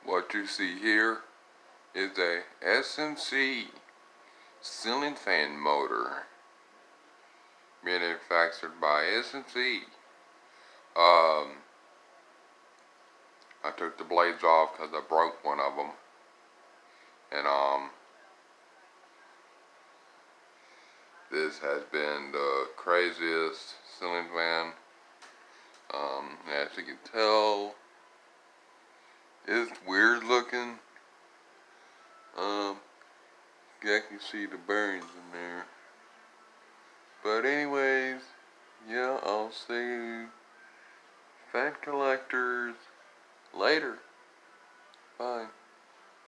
What you see here is a Smc Ceiling Fan Motor manufactured by Smc. I took the blades off because I broke one of them, and this has been the craziest ceiling fan. As you can tell, it's weird looking. I can see the burns in there. But anyways, yeah, I'll say thank you.